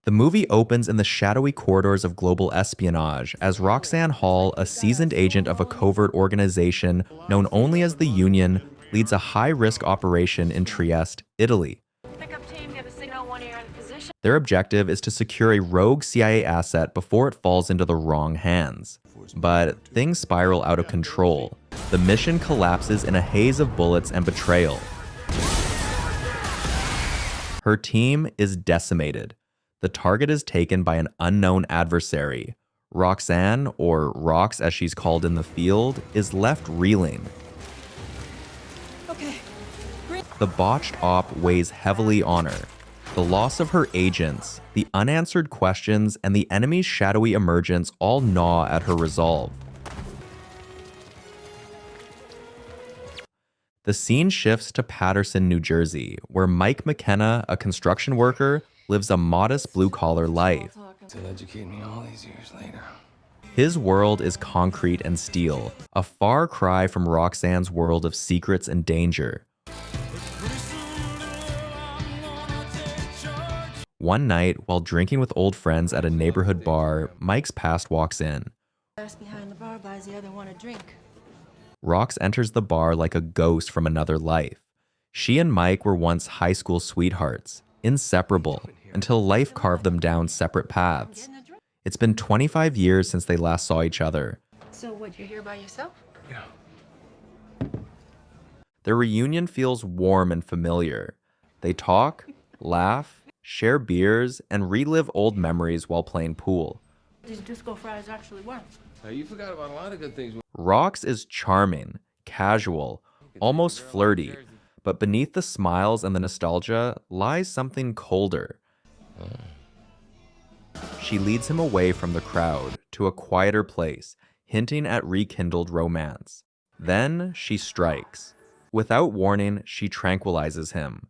The movie opens in the shadowy corridors of global espionage as Roxanne Hall, a seasoned agent of a covert organization known only as the Union, leads a high-risk operation in Trieste, Italy. Pickup team, give a signal when you're in position. Their objective is to secure a rogue CIA asset before it falls into the wrong hands. But things spiral out of control. The mission collapses in a haze of bullets and betrayal. Her team is decimated. The target is taken by an unknown adversary. Roxanne, or Rox as she's called in the field, is left reeling. Okay. The botched op weighs heavily on her. The loss of her agents, the unanswered questions, and the enemy's shadowy emergence all gnaw at her resolve. The scene shifts to Paterson, New Jersey, where Mike McKenna, a construction worker, lives a modest blue-collar life. To educate me all these years later. His world is concrete and steel, a far cry from Roxanne's world of secrets and danger. One night, while drinking with old friends at a neighborhood bar, Mike's past walks in. Behind the bar buys the other one a drink. Rox enters the bar like a ghost from another life. She and Mike were once high school sweethearts, inseparable, until life carved them down separate paths. It's been 25 years since they last saw each other. So what, you're here by yourself? Yeah. Their reunion feels warm and familiar. They talk, laugh, share beers, and relive old memories while playing pool. These disco fries actually work. You forgot about a lot of good things. Rox is charming, casual, almost flirty, but beneath the smiles and the nostalgia lies something colder. She leads him away from the crowd to a quieter place, hinting at rekindled romance. Then she strikes. Without warning, she tranquilizes him.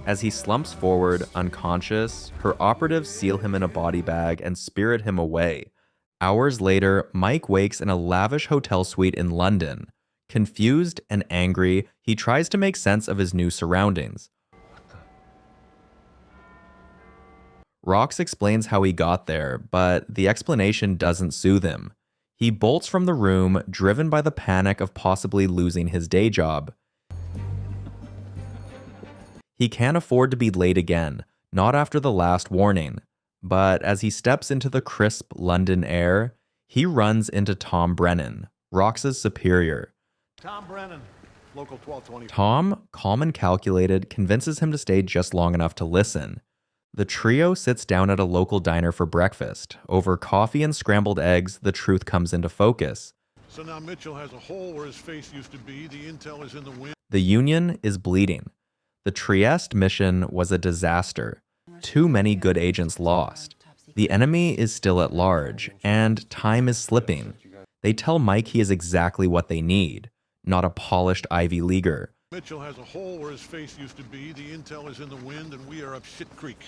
As he slumps forward, unconscious, her operatives seal him in a body bag and spirit him away. Hours later, Mike wakes in a lavish hotel suite in London. Confused and angry, he tries to make sense of his new surroundings. Rox explains how he got there, but the explanation doesn't soothe him. He bolts from the room, driven by the panic of possibly losing his day job. He can't afford to be late again, not after the last warning. But as he steps into the crisp London air, he runs into Tom Brennan, Rox's superior. Tom Brennan, local 1220. Tom, calm and calculated, convinces him to stay just long enough to listen. The trio sits down at a local diner for breakfast. Over coffee and scrambled eggs, the truth comes into focus. So now Mitchell has a hole where his face used to be. The intel is in the wind. The Union is bleeding. The Trieste mission was a disaster. Too many good agents lost. The enemy is still at large, and time is slipping. They tell Mike he is exactly what they need, not a polished Ivy Leaguer. Mitchell has a hole where his face used to be. The intel is in the wind, and we are up shit creek.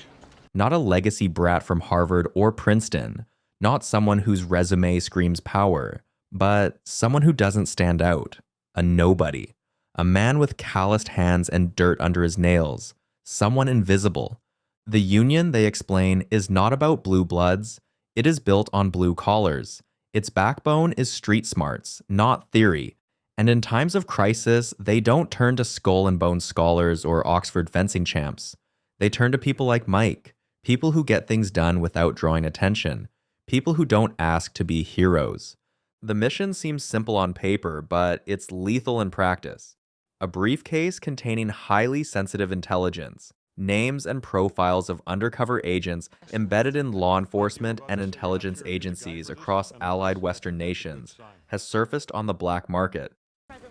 Not a legacy brat from Harvard or Princeton. Not someone whose resume screams power, but someone who doesn't stand out. A nobody. A man with calloused hands and dirt under his nails. Someone invisible. The Union, they explain, is not about blue bloods. It is built on blue collars. Its backbone is street smarts, not theory. And in times of crisis, they don't turn to skull and bone scholars or Oxford fencing champs. They turn to people like Mike, people who get things done without drawing attention, people who don't ask to be heroes. The mission seems simple on paper, but it's lethal in practice. A briefcase containing highly sensitive intelligence, names and profiles of undercover agents embedded in law enforcement and intelligence agencies across allied Western nations, has surfaced on the black market.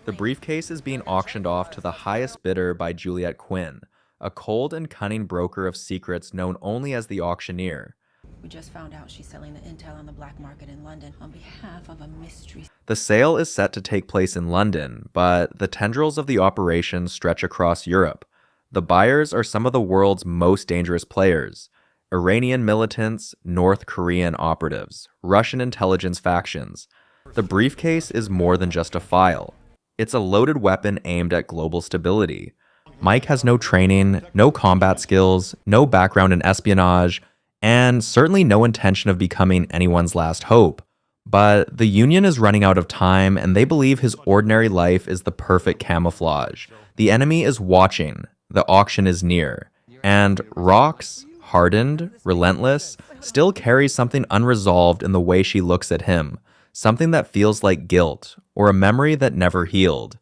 The briefcase is being auctioned off to the highest bidder by Juliet Quinn, a cold and cunning broker of secrets known only as the auctioneer. We just found out she's selling the intel on the black market in London on behalf of a mystery. The sale is set to take place in London, but the tendrils of the operation stretch across Europe. The buyers are some of the world's most dangerous players: Iranian militants, North Korean operatives, Russian intelligence factions. The briefcase is more than just a file. It's a loaded weapon aimed at global stability. Mike has no training, no combat skills, no background in espionage, and certainly no intention of becoming anyone's last hope. But the Union is running out of time, and they believe his ordinary life is the perfect camouflage. The enemy is watching, the auction is near, and Rox, hardened, relentless, still carries something unresolved in the way she looks at him, something that feels like guilt, or a memory that never healed.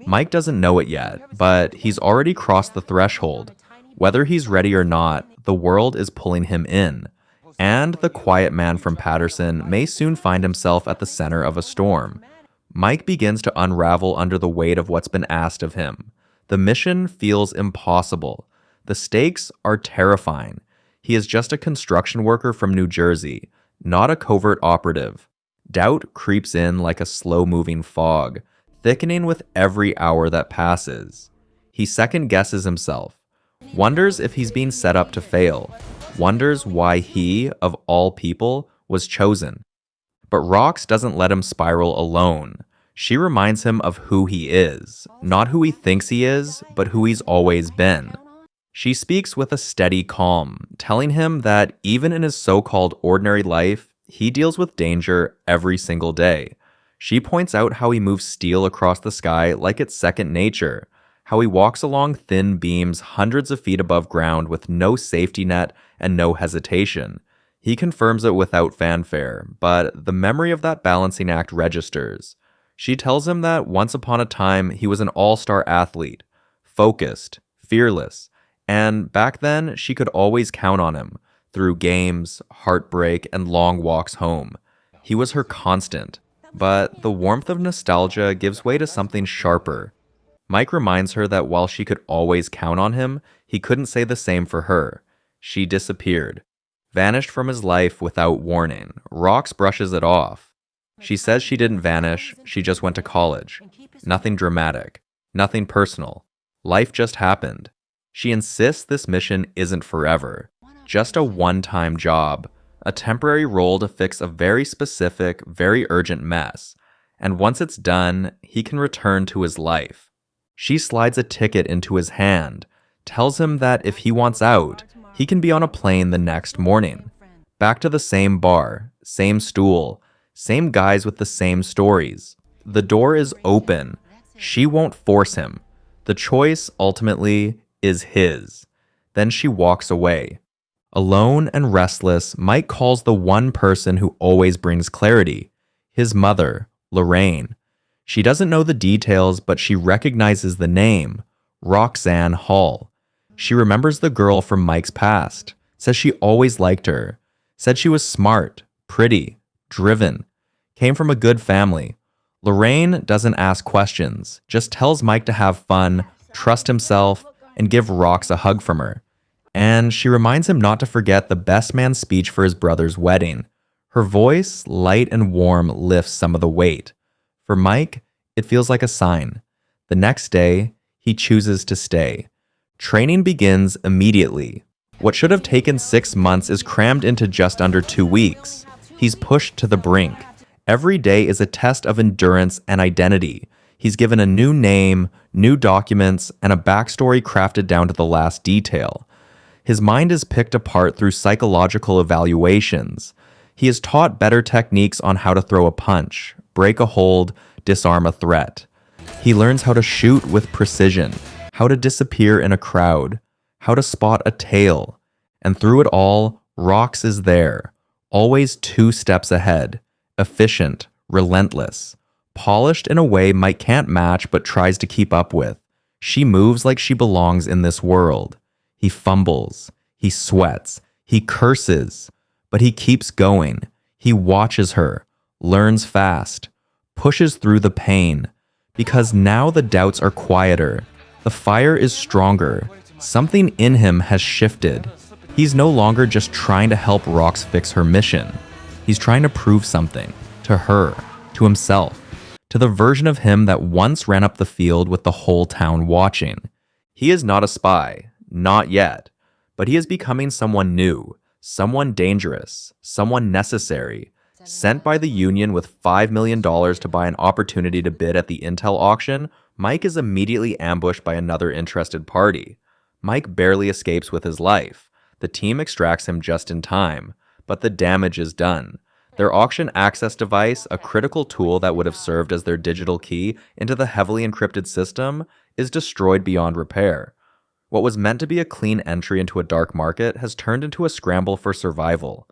Mike doesn't know it yet, but he's already crossed the threshold. Whether he's ready or not, the world is pulling him in. And the quiet man from Patterson may soon find himself at the center of a storm. Mike begins to unravel under the weight of what's been asked of him. The mission feels impossible. The stakes are terrifying. He is just a construction worker from New Jersey, not a covert operative. Doubt creeps in like a slow-moving fog, thickening with every hour that passes. He second-guesses himself, wonders if he's being set up to fail, wonders why he, of all people, was chosen. But Rox doesn't let him spiral alone. She reminds him of who he is, not who he thinks he is, but who he's always been. She speaks with a steady calm, telling him that even in his so-called ordinary life, he deals with danger every single day. She points out how he moves steel across the sky like it's second nature, how he walks along thin beams hundreds of feet above ground with no safety net and no hesitation. He confirms it without fanfare, but the memory of that balancing act registers. She tells him that once upon a time he was an all-star athlete, focused, fearless, and back then she could always count on him, through games, heartbreak, and long walks home. He was her constant, but the warmth of nostalgia gives way to something sharper. Mike reminds her that while she could always count on him, he couldn't say the same for her. She disappeared, vanished from his life without warning. Rox brushes it off. She says she didn't vanish, she just went to college. Nothing dramatic, nothing personal. Life just happened. She insists this mission isn't forever, just a one-time job, a temporary role to fix a very specific, very urgent mess. And once it's done, he can return to his life. She slides a ticket into his hand, tells him that if he wants out, he can be on a plane the next morning. Back to the same bar, same stool, same guys with the same stories. The door is open. She won't force him. The choice, ultimately, is his. Then she walks away. Alone and restless, Mike calls the one person who always brings clarity, his mother, Lorraine. She doesn't know the details, but she recognizes the name, Roxanne Hall. She remembers the girl from Mike's past, says she always liked her, said she was smart, pretty, driven, came from a good family. Lorraine doesn't ask questions, just tells Mike to have fun, trust himself, and give Rox a hug from her. And she reminds him not to forget the best man speech for his brother's wedding. Her voice, light and warm, lifts some of the weight. For Mike, it feels like a sign. The next day, he chooses to stay. Training begins immediately. What should have taken 6 months is crammed into just under 2 weeks. He's pushed to the brink. Every day is a test of endurance and identity. He's given a new name, new documents, and a backstory crafted down to the last detail. His mind is picked apart through psychological evaluations. He is taught better techniques on how to throw a punch, break a hold, disarm a threat. He learns how to shoot with precision, how to disappear in a crowd, how to spot a tail. And through it all, Rox is there, always 2 steps ahead, efficient, relentless, polished in a way Mike can't match but tries to keep up with. She moves like she belongs in this world. He fumbles, he sweats, he curses, but he keeps going. He watches her, learns fast, pushes through the pain, because now the doubts are quieter. The fire is stronger. Something in him has shifted. He's no longer just trying to help Rox fix her mission. He's trying to prove something to her, to himself, to the version of him that once ran up the field with the whole town watching. He is not a spy. Not yet, but he is becoming someone new, someone dangerous, someone necessary, Sent by the Union with $5 million to buy an opportunity to bid at the intel auction, Mike is immediately ambushed by another interested party. Mike barely escapes with his life. The team extracts him just in time, but the damage is done. Their auction access device, a critical tool that would have served as their digital key into the heavily encrypted system, is destroyed beyond repair. What was meant to be a clean entry into a dark market has turned into a scramble for survival.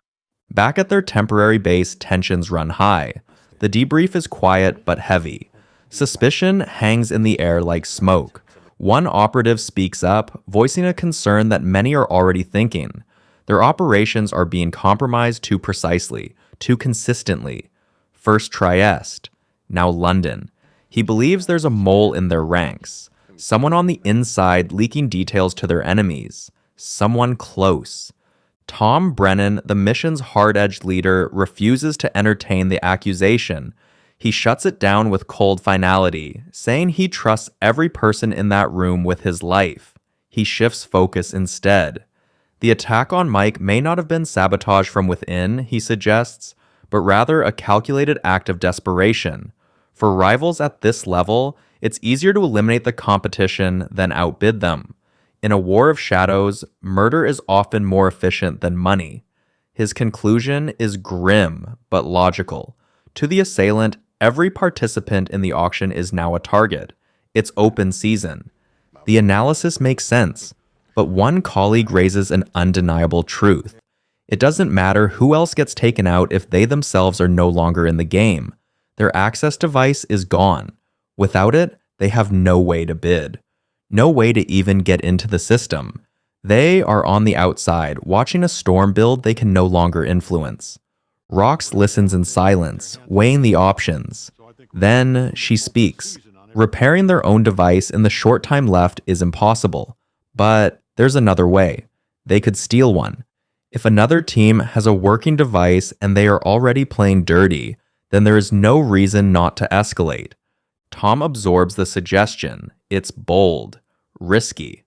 Back at their temporary base, tensions run high. The debrief is quiet but heavy. Suspicion hangs in the air like smoke. One operative speaks up, voicing a concern that many are already thinking. Their operations are being compromised too precisely, too consistently. First Trieste, now London. He believes there's a mole in their ranks. Someone on the inside leaking details to their enemies. Someone close. Tom Brennan, the mission's hard-edged leader, refuses to entertain the accusation. He shuts it down with cold finality, saying he trusts every person in that room with his life. He shifts focus instead. The attack on Mike may not have been sabotage from within, he suggests, but rather a calculated act of desperation. For rivals at this level, it's easier to eliminate the competition than outbid them. In a war of shadows, murder is often more efficient than money. His conclusion is grim but logical. To the assailant, every participant in the auction is now a target. It's open season. The analysis makes sense, but one colleague raises an undeniable truth. It doesn't matter who else gets taken out if they themselves are no longer in the game. Their access device is gone. Without it, they have no way to bid. No way to even get into the system. They are on the outside, watching a storm build they can no longer influence. Rox listens in silence, weighing the options. Then she speaks. Repairing their own device in the short time left is impossible. But there's another way. They could steal one. If another team has a working device and they are already playing dirty, then there is no reason not to escalate. Tom absorbs the suggestion. It's bold, risky.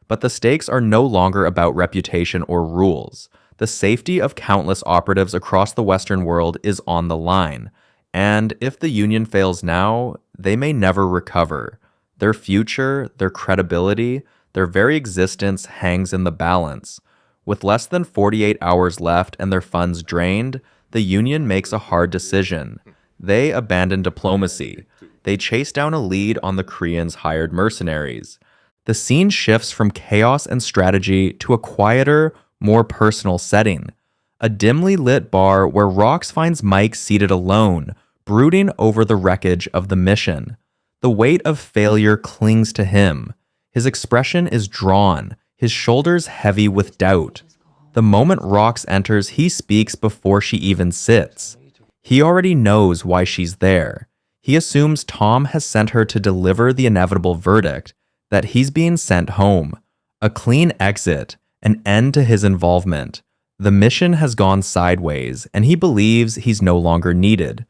But the stakes are no longer about reputation or rules. The safety of countless operatives across the Western world is on the line. And if the Union fails now, they may never recover. Their future, their credibility, their very existence hangs in the balance. With less than 48 hours left and their funds drained, the Union makes a hard decision. They abandon diplomacy. They chase down a lead on the Koreans' hired mercenaries. The scene shifts from chaos and strategy to a quieter, more personal setting. A dimly lit bar where Rox finds Mike seated alone, brooding over the wreckage of the mission. The weight of failure clings to him. His expression is drawn, his shoulders heavy with doubt. The moment Rox enters, he speaks before she even sits. He already knows why she's there. He assumes Tom has sent her to deliver the inevitable verdict, that he's being sent home. A clean exit, an end to his involvement. The mission has gone sideways, and he believes he's no longer needed.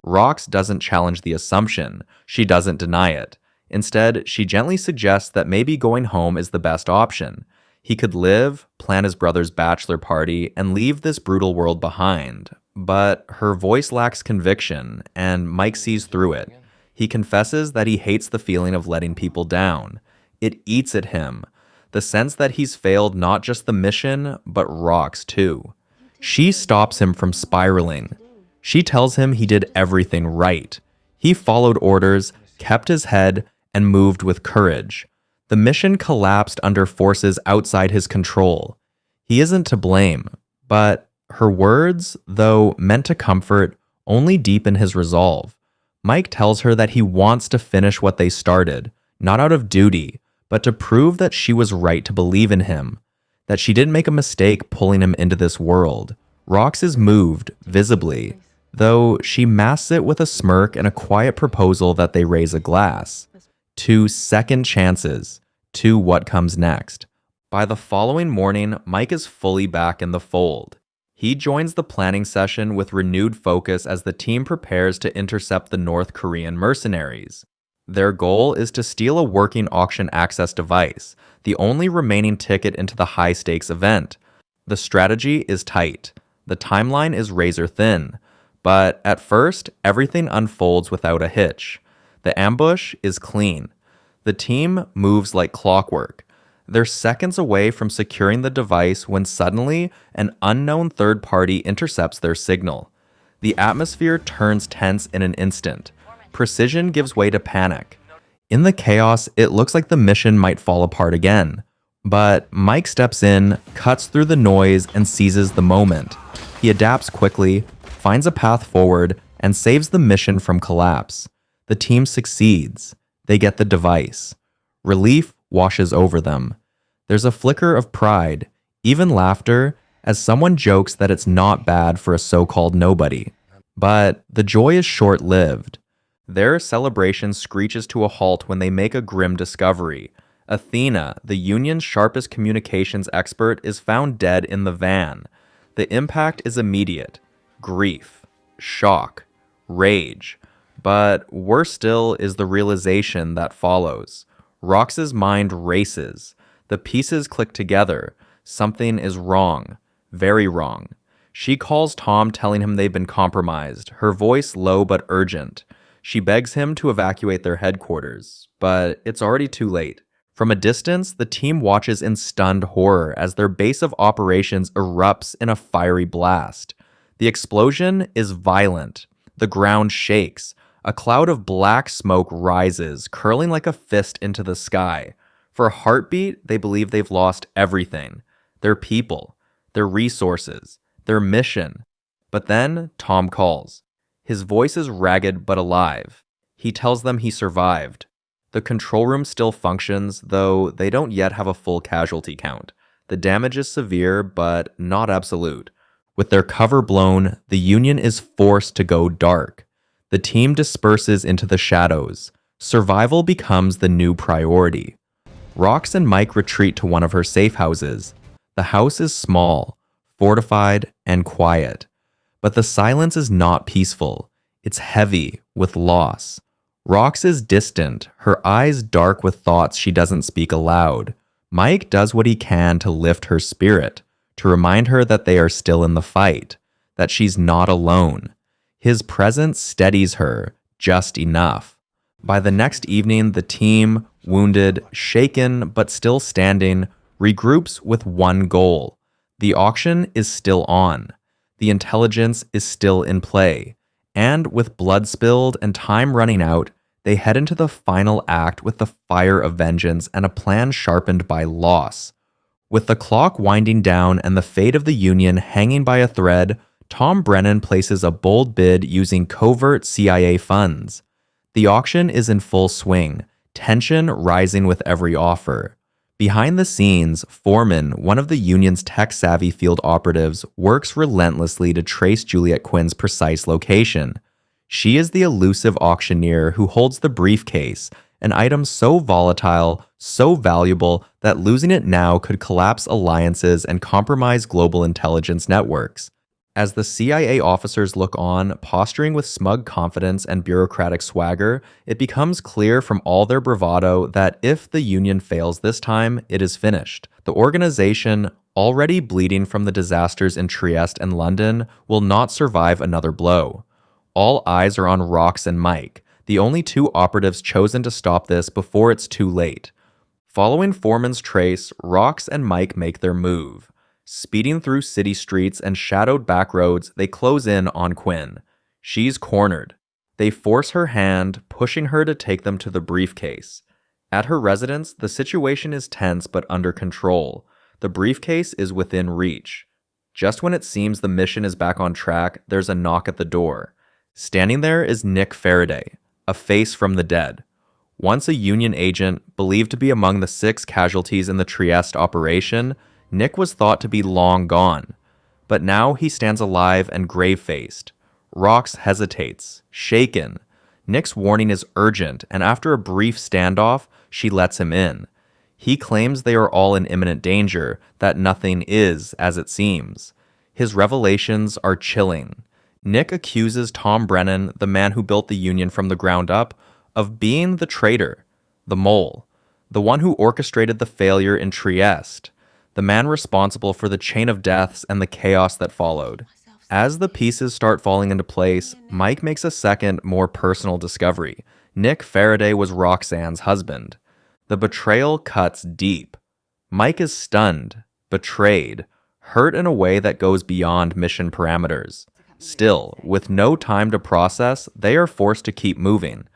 Rox doesn't challenge the assumption. She doesn't deny it. Instead, she gently suggests that maybe going home is the best option. He could live, plan his brother's bachelor party, and leave this brutal world behind. But her voice lacks conviction, and Mike sees through it. He confesses that he hates the feeling of letting people down. It eats at him. The sense that he's failed not just the mission, but Rox too. She stops him from spiraling. She tells him he did everything right. He followed orders, kept his head, and moved with courage. The mission collapsed under forces outside his control. He isn't to blame, but her words, though meant to comfort, only deepen his resolve. Mike tells her that he wants to finish what they started, not out of duty, but to prove that she was right to believe in him, that she didn't make a mistake pulling him into this world. Rox is moved, visibly, though she masks it with a smirk and a quiet proposal that they raise a glass. 2 second chances, to what comes next. By the following morning, Mike is fully back in the fold. He joins the planning session with renewed focus as the team prepares to intercept the North Korean mercenaries. Their goal is to steal a working auction access device, the only remaining ticket into the high-stakes event. The strategy is tight. The timeline is razor thin. But at first, everything unfolds without a hitch. The ambush is clean. The team moves like clockwork. They're seconds away from securing the device when suddenly an unknown third party intercepts their signal. The atmosphere turns tense in an instant. Precision gives way to panic. In the chaos, it looks like the mission might fall apart again. But Mike steps in, cuts through the noise, and seizes the moment. He adapts quickly, finds a path forward, and saves the mission from collapse. The team succeeds. They get the device. Relief washes over them. There's a flicker of pride, even laughter, as someone jokes that it's not bad for a so-called nobody. But the joy is short-lived. Their celebration screeches to a halt when they make a grim discovery. Athena, the Union's sharpest communications expert, is found dead in the van. The impact is immediate. Grief, shock, rage. But worse still is the realization that follows. Rox's mind races. The pieces click together. Something is wrong. Very wrong. She calls Tom, telling him they've been compromised, her voice low but urgent. She begs him to evacuate their headquarters, but it's already too late. From a distance, the team watches in stunned horror as their base of operations erupts in a fiery blast. The explosion is violent. The ground shakes. A cloud of black smoke rises, curling like a fist into the sky. For a heartbeat, they believe they've lost everything. Their people, their resources, their mission. But then Tom calls. His voice is ragged but alive. He tells them he survived. The control room still functions, though they don't yet have a full casualty count. The damage is severe, but not absolute. With their cover blown, the Union is forced to go dark. The team disperses into the shadows. Survival becomes the new priority. Rox and Mike retreat to one of her safe houses. The house is small, fortified, and quiet. But the silence is not peaceful. It's heavy with loss. Rox is distant, her eyes dark with thoughts she doesn't speak aloud. Mike does what he can to lift her spirit, to remind her that they are still in the fight, that she's not alone. His presence steadies her, just enough. By the next evening, the team, wounded, shaken, but still standing, regroups with one goal. The auction is still on. The intelligence is still in play. And with blood spilled and time running out, they head into the final act with the fire of vengeance and a plan sharpened by loss. With the clock winding down and the fate of the Union hanging by a thread, Tom Brennan places a bold bid using covert CIA funds. The auction is in full swing, tension rising with every offer. Behind the scenes, Foreman, one of the Union's tech-savvy field operatives, works relentlessly to trace Juliet Quinn's precise location. She is the elusive auctioneer who holds the briefcase, an item so volatile, so valuable that losing it now could collapse alliances and compromise global intelligence networks. As the CIA officers look on, posturing with smug confidence and bureaucratic swagger, it becomes clear from all their bravado that if the Union fails this time, it is finished. The organization, already bleeding from the disasters in Trieste and London, will not survive another blow. All eyes are on Rox and Mike, the only two operatives chosen to stop this before it's too late. Following Foreman's trace, Rox and Mike make their move. Speeding through city streets and shadowed back roads, they close in on Quinn. She's cornered. They force her hand, pushing her to take them to the briefcase. At her residence, the situation is tense but under control. The briefcase is within reach. Just when it seems the mission is back on track, there's a knock at the door. Standing there is Nick Faraday, a face from the dead. Once a Union agent, believed to be among the 6 casualties in the Trieste operation, Nick was thought to be long gone. But now he stands alive and grave-faced. Rox hesitates, shaken. Nick's warning is urgent, and after a brief standoff, she lets him in. He claims they are all in imminent danger, that nothing is as it seems. His revelations are chilling. Nick accuses Tom Brennan, the man who built the Union from the ground up, of being the traitor, the mole, the one who orchestrated the failure in Trieste, the man responsible for the chain of deaths and the chaos that followed. As the pieces start falling into place, Mike makes a second, more personal discovery. Nick Faraday was Roxanne's husband. The betrayal cuts deep. Mike is stunned, betrayed, hurt in a way that goes beyond mission parameters. Still, with no time to process, they are forced to keep moving.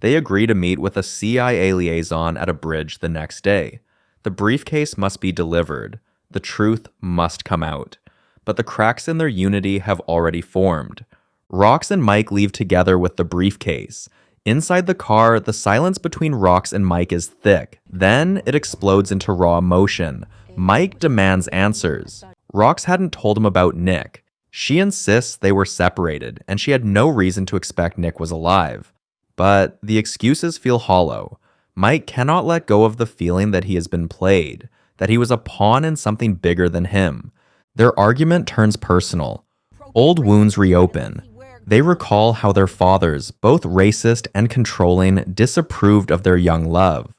They agree to meet with a CIA liaison at a bridge the next day. The briefcase must be delivered. The truth must come out. But the cracks in their unity have already formed. Rox and Mike leave together with the briefcase. Inside the car, the silence between Rox and Mike is thick. Then it explodes into raw emotion. Mike demands answers. Rox hadn't told him about Nick. She insists they were separated, and she had no reason to expect Nick was alive. But the excuses feel hollow. Mike cannot let go of the feeling that he has been played, that he was a pawn in something bigger than him. Their argument turns personal. Old wounds reopen. They recall how their fathers, both racist and controlling, disapproved of their young love.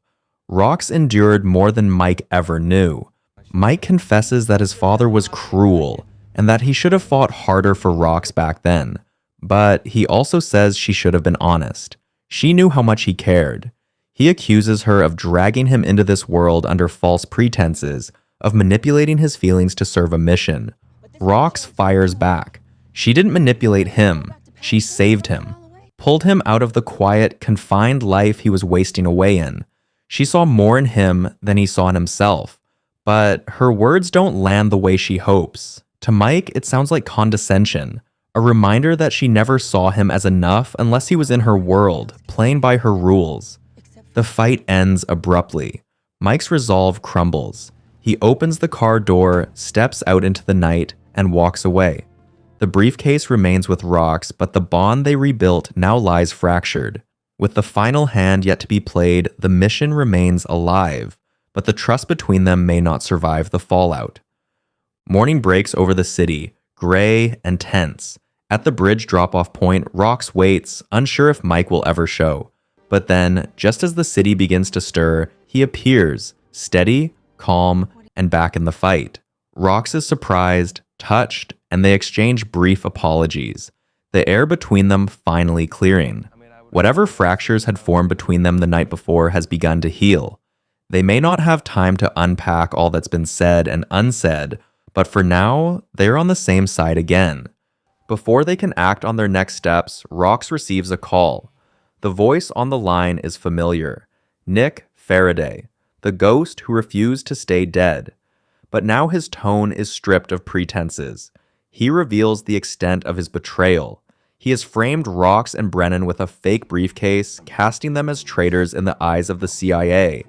Rox endured more than Mike ever knew. Mike confesses that his father was cruel, and that he should have fought harder for Rox back then. But he also says she should have been honest. She knew how much he cared. He accuses her of dragging him into this world under false pretenses, of manipulating his feelings to serve a mission. Rox fires back. She didn't manipulate him. She saved him. Pulled him out of the quiet, confined life he was wasting away in. She saw more in him than he saw in himself. But her words don't land the way she hopes. To Mike, it sounds like condescension. A reminder that she never saw him as enough unless he was in her world, playing by her rules. The fight ends abruptly. Mike's resolve crumbles. He opens the car door, steps out into the night, and walks away. The briefcase remains with Rox, but the bond they rebuilt now lies fractured. With the final hand yet to be played, the mission remains alive, but the trust between them may not survive the fallout. Morning breaks over the city, gray and tense. At the bridge drop-off point, Rox waits, unsure if Mike will ever show. But then, just as the city begins to stir, he appears, steady, calm, and back in the fight. Rox is surprised, touched, and they exchange brief apologies, the air between them finally clearing. Whatever fractures had formed between them the night before has begun to heal. They may not have time to unpack all that's been said and unsaid, but for now, they're on the same side again. Before they can act on their next steps, Rox receives a call. The voice on the line is familiar. Nick Faraday, the ghost who refused to stay dead. But now his tone is stripped of pretenses. He reveals the extent of his betrayal. He has framed Rox and Brennan with a fake briefcase, casting them as traitors in the eyes of the CIA.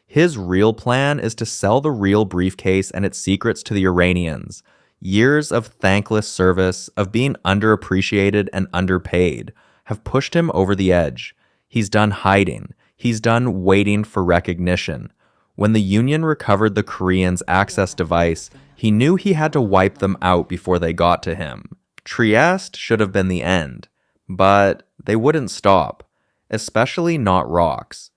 His real plan is to sell the real briefcase and its secrets to the Iranians. Years of thankless service, of being underappreciated and underpaid, have pushed him over the edge. He's done hiding. He's done waiting for recognition. When the Union recovered the Koreans' access device, he knew he had to wipe them out before they got to him. Trieste should have been the end, but they wouldn't stop, especially not Rox.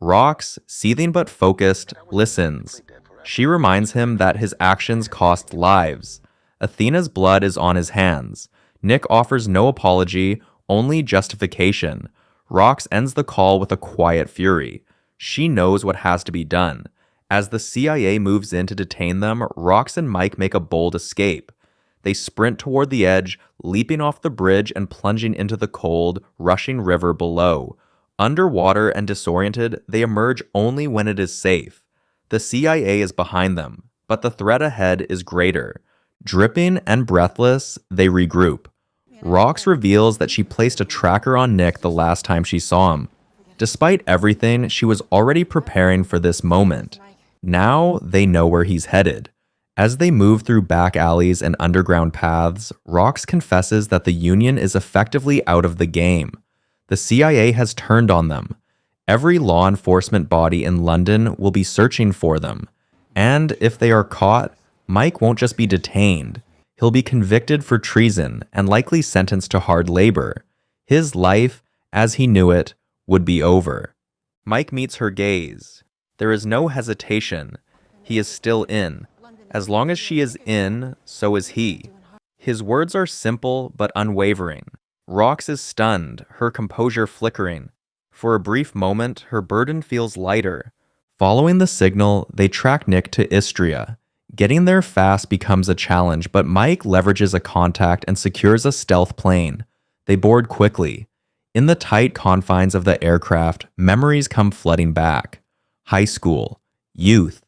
Rox, seething but focused, listens. She reminds him that his actions cost lives. Athena's blood is on his hands. Nick offers no apology, only justification. Rox ends the call with a quiet fury. She knows what has to be done. As the CIA moves in to detain them, Rox and Mike make a bold escape. They sprint toward the edge, leaping off the bridge and plunging into the cold, rushing river below. Underwater and disoriented, they emerge only when it is safe. The CIA is behind them, but the threat ahead is greater. Dripping and breathless, they regroup. Rox reveals that she placed a tracker on Nick the last time she saw him. Despite everything, she was already preparing for this moment. Now they know where he's headed. As they move through back alleys and underground paths, Rox confesses that the Union is effectively out of the game. The CIA has turned on them. Every law enforcement body in London will be searching for them. And if they are caught, Mike won't just be detained. He'll be convicted for treason and likely sentenced to hard labor. His life, as he knew it, would be over. Mike meets her gaze. There is no hesitation. He is still in. As long as she is in, so is he. His words are simple but unwavering. Rox is stunned, her composure flickering. For a brief moment, her burden feels lighter. Following the signal, they track Nick to Istria. Getting there fast becomes a challenge, but Mike leverages a contact and secures a stealth plane. They board quickly. In the tight confines of the aircraft, memories come flooding back. High school, youth,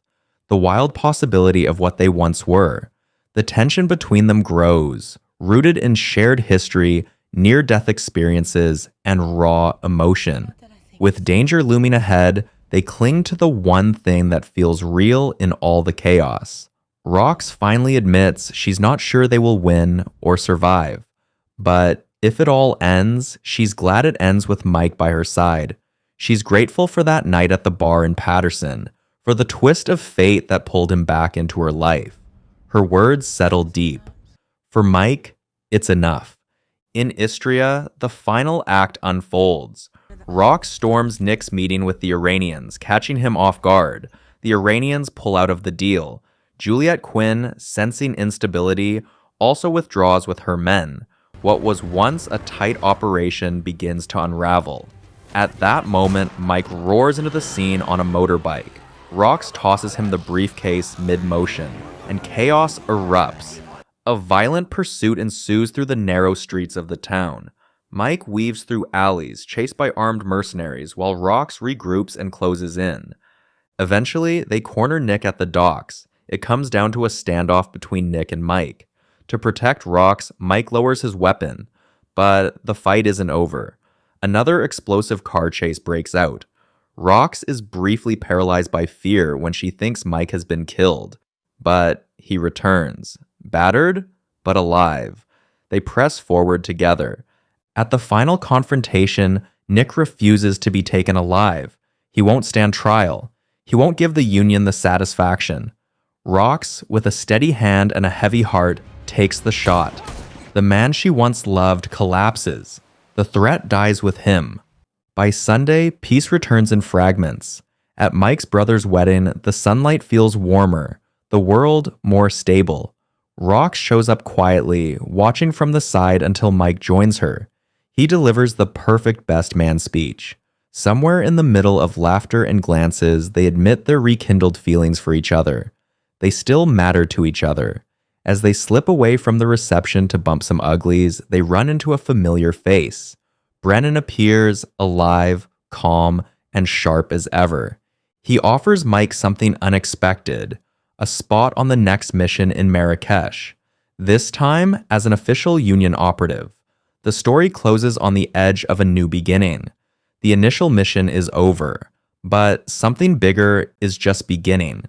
the wild possibility of what they once were. The tension between them grows, rooted in shared history, near-death experiences, and raw emotion. With danger looming ahead, they cling to the one thing that feels real in all the chaos. Rox finally admits she's not sure they will win or survive. But if it all ends, she's glad it ends with Mike by her side. She's grateful for that night at the bar in Patterson, for the twist of fate that pulled him back into her life. Her words settle deep. For Mike, it's enough. In Istria, the final act unfolds. Rox storms Nick's meeting with the Iranians, catching him off guard. The Iranians pull out of the deal. Juliet Quinn, sensing instability, also withdraws with her men. What was once a tight operation begins to unravel. At that moment, Mike roars into the scene on a motorbike. Rox tosses him the briefcase mid-motion, and chaos erupts. A violent pursuit ensues through the narrow streets of the town. Mike weaves through alleys, chased by armed mercenaries, while Rox regroups and closes in. Eventually, they corner Nick at the docks. It comes down to a standoff between Nick and Mike. To protect Rox, Mike lowers his weapon, but the fight isn't over. Another explosive car chase breaks out. Rox is briefly paralyzed by fear when she thinks Mike has been killed, but he returns, battered, but alive. They press forward together. At the final confrontation, Nick refuses to be taken alive. He won't stand trial. He won't give the Union the satisfaction. Rox, with a steady hand and a heavy heart, takes the shot. The man she once loved collapses. The threat dies with him. By Sunday, peace returns in fragments. At Mike's brother's wedding, the sunlight feels warmer, the world more stable. Rox shows up quietly, watching from the side until Mike joins her. He delivers the perfect best man speech. Somewhere in the middle of laughter and glances, they admit their rekindled feelings for each other. They still matter to each other. As they slip away from the reception to bump some uglies, they run into a familiar face. Brennan appears, alive, calm, and sharp as ever. He offers Mike something unexpected, a spot on the next mission in Marrakesh, this time as an official Union operative. The story closes on the edge of a new beginning. The initial mission is over, but something bigger is just beginning.